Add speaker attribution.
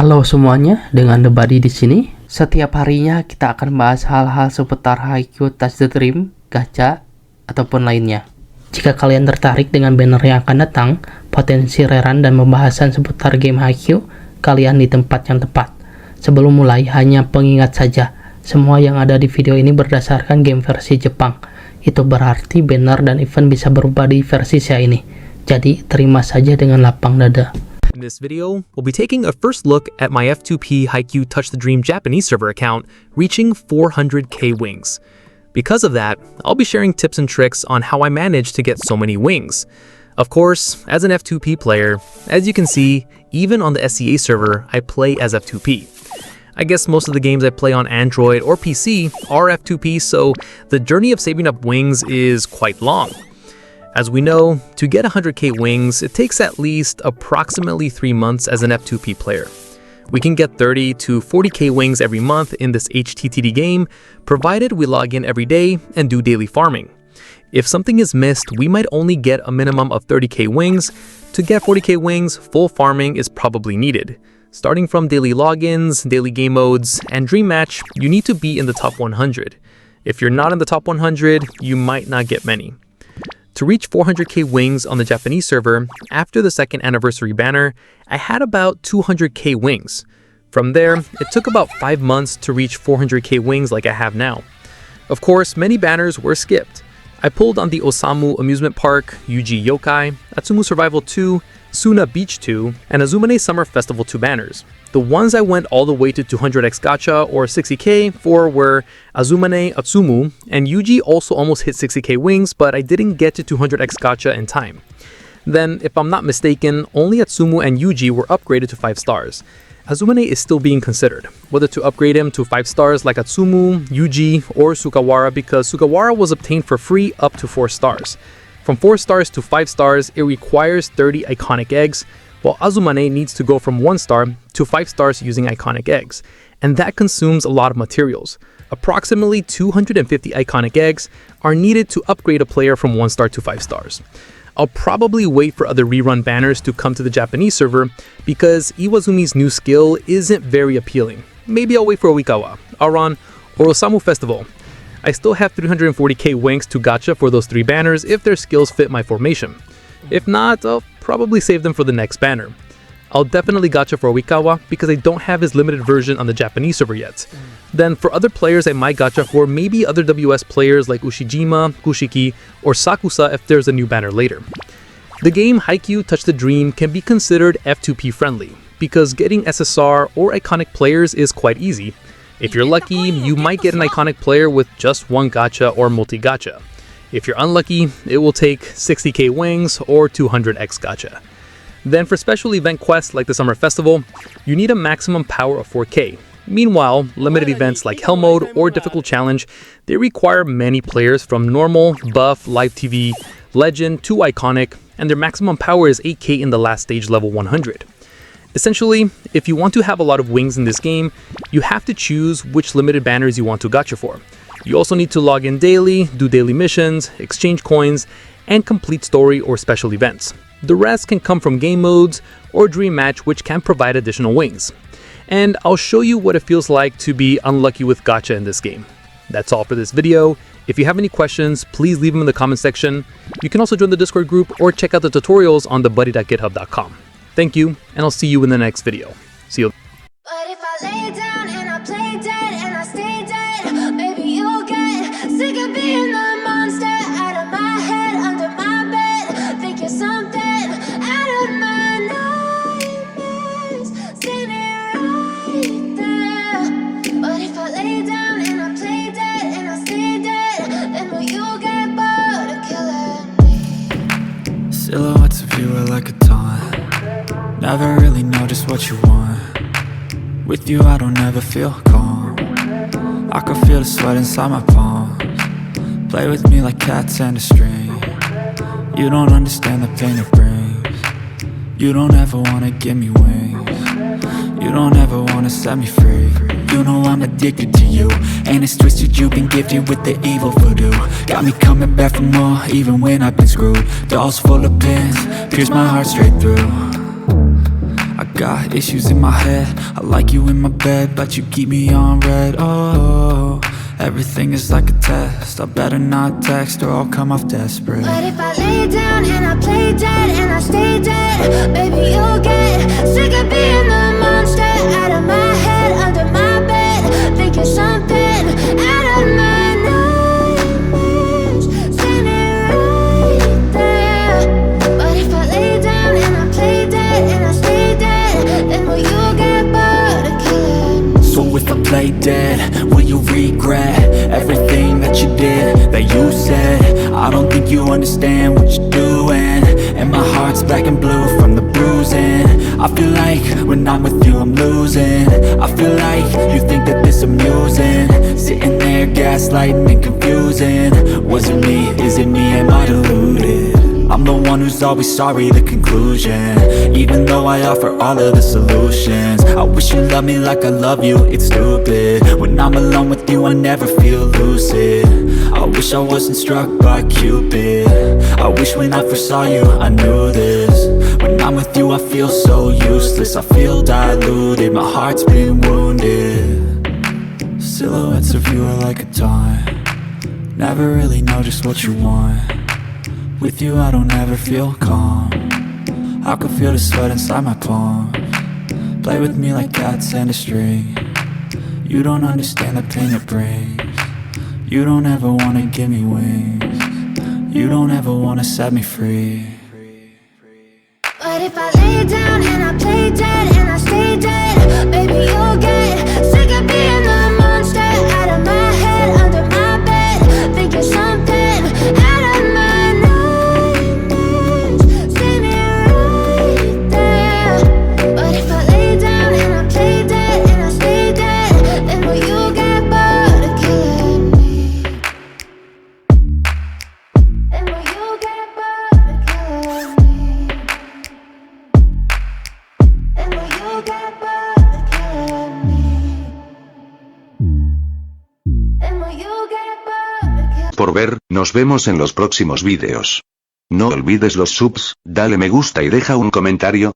Speaker 1: Halo semuanya, dengan DeBuDDi di sini. Setiap harinya kita akan bahas hal-hal seputar Haikyu, TOUCHTHEDREAM, Gacha, ataupun lainnya. Jika kalian tertarik dengan banner yang akan datang, potensi rerun dan pembahasan seputar game Haikyu, kalian di tempat yang tepat. Sebelum mulai, hanya pengingat saja, semua yang ada di video ini berdasarkan game versi Jepang. Itu berarti banner dan event bisa berubah di versi saya ini. Jadi, terima saja dengan lapang dada.
Speaker 2: In this video, we'll be taking a first look at my F2P Haikyuu TOUCHTHEDREAM Japanese server account reaching 400k wings. Because of that, I'll be sharing tips and tricks on how I managed to get so many wings. Of course, as an F2P player, as you can see, even on the SCA server, I play as F2P. I guess most of the games I play on Android or PC are F2P, so the journey of saving up wings is quite long. As we know, to get 100k wings, it takes at least approximately 3 months as an F2P player. We can get 30 to 40k wings every month in this HTTD game, provided we log in every day and do daily farming. If something is missed, we might only get a minimum of 30k wings. To get 40k wings, full farming is probably needed. Starting from daily logins, daily game modes, and Dream Match, you need to be in the top 100. If you're not in the top 100, you might not get many. To reach 400k wings on the Japanese server, after the second anniversary banner, I had about 200k wings. From there, it took about 5 months to reach 400k wings like I have now. Of course, many banners were skipped. I pulled on the Osamu Amusement Park, Yuji Yokai, Atsumu Survival 2, Suna Beach 2, and Azumane Summer Festival 2 banners. The ones I went all the way to 200x gacha or 60k for were Azumane, Atsumu, and Yuji also almost hit 60k wings, but I didn't get to 200x gacha in time. Then, if I'm not mistaken, only Atsumu and Yuji were upgraded to 5 stars. Azumane is still being considered, whether to upgrade him to 5 stars like Atsumu, Yuji, or Sugawara, because Sugawara was obtained for free up to 4 stars. From 4 stars to 5 stars, it requires 30 iconic eggs, while Azumane needs to go from 1 star to 5 stars using iconic eggs, and that consumes a lot of materials. Approximately 250 iconic eggs are needed to upgrade a player from 1 star to 5 stars. I'll probably wait for other rerun banners to come to the Japanese server because Iwazumi's new skill isn't very appealing. Maybe I'll wait for Oikawa, Aran, or Osamu Festival. I still have 340k wings to gacha for those 3 banners if their skills fit my formation. If not, I'll probably save them for the next banner. I'll definitely gacha for Oikawa because I don't have his limited version on the Japanese server yet. Then for other players I might gacha for maybe other WS players like Ushijima, Kushiki, or Sakusa if there's a new banner later. The game Haikyuu TOUCHTHEDREAM can be considered F2P friendly because getting SSR or iconic players is quite easy. If you're lucky, you might get an iconic player with just 1 gacha or multi-gacha. If you're unlucky, it will take 60k wings or 200x gacha. Then for special event quests like the Summer Festival, you need a maximum power of 4k. Meanwhile, limited events like Hell Mode or Difficult Challenge, they require many players from Normal, Buff, Live TV, Legend to Iconic, and their maximum power is 8k in the last stage level 100. Essentially, if you want to have a lot of wings in this game, you have to choose which limited banners you want to gacha for. You also need to log in daily, do daily missions, exchange coins, and complete story or special events. The rest can come from game modes or Dream Match, which can provide additional wings. And I'll show you what it feels like to be unlucky with gacha in this game. That's all for this video. If you have any questions, please leave them in the comment section. You can also join the Discord group or check out the tutorials on DeBuDDi.github.com. Thank you, and I'll see you in the next video. See you.
Speaker 3: But if I lay down and I play dead and I stay dead, maybe you'll get sick of being the monster out of my head, under my bed. Think you're something out of my nightmares. See me right there. But if I lay down and I play dead and I stay dead, then will you get bored of killing me?
Speaker 4: Silhouettes of you are like a taunt. Never really know just what you want. With you I don't ever feel calm. I can feel the sweat inside my palms. Play with me like cats and a string. You don't understand the pain it brings. You don't ever wanna give me wings. You don't ever wanna set me free. You know I'm addicted to you, and it's twisted, you've been gifted with the evil voodoo. Got me coming back for more, even when I've been screwed. Dolls full of pins, pierce my heart straight through. I Got issues in my head, I like you in my bed, but you keep me on red. Oh, everything is like a test, I better not text or I'll come off desperate.
Speaker 3: But if I lay down and I play dead and I stay dead, baby you'll get sick of being the monster out of my head, under my bed. Think you're something out of my nightmares, standing right there. But if I lay down and I play dead and I stay dead, then will you get bored of killing?
Speaker 4: So if I play dead, will you regret everything that you did, that you said? I don't think you understand what you're doing, and my heart's black and blue from the bruising. I feel like when I'm with you I'm losing, I feel like you think that this amusing, sitting there gaslighting and confusing. Was it me, is it me, am I deluded? I'm the one who's always sorry, the conclusion, even though I offer all of the solutions. I wish you loved me like I love you, it's stupid. When I'm alone with you I never feel lucid. I wish I wasn't struck by Cupid, I wish when I first saw you I knew this. When I'm with you I feel so useless, I feel diluted, my heart's been wounded. Silhouettes of you are like a taunt, never really know just what you want. With you I don't ever feel calm, I can feel the sweat inside my palms. Play with me like cats and a string, you don't understand the pain it brings. You don't ever wanna give me wings, you don't ever wanna set me free.
Speaker 3: But if I lay down and I play dead and I stay dead, baby you'll get sick of being the monster out of my head, under my bed. Think you're something out of my nightmares, standing right there. But if I lay down and I play dead and I stay dead, then will you get bored of killing me? Then will you get bored of killing me? Then will you get bored of killing me? Then will you get bored of killing me?
Speaker 5: Por ver, nos vemos en los próximos vídeos. No olvides los subs, dale me gusta y deja un comentario,